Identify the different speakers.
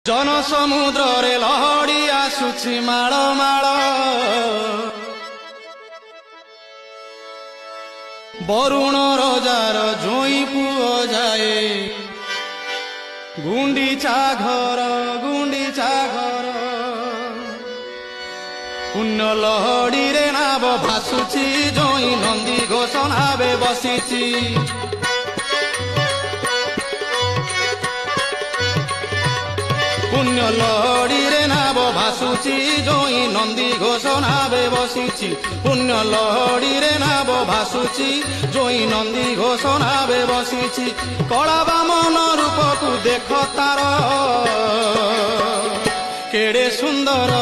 Speaker 1: जन समुद्र लहड़ी आसुछि माळ माळ बरुण रजार जोई पुओ जाए गुंडीचा घर पुण्य लहड़ी रे नाव भासुछि जोई नंदी घोष नावे बसिछि पुण्य लहड़ी रे नाव भासुछि जोई नंदी घोष नावे बसिछि पुण्य लहड़ी रे नाव भासुछि जोई नंदी घोष नावे बसिछि कला बामन रूप को देख तार केड़े सुंदर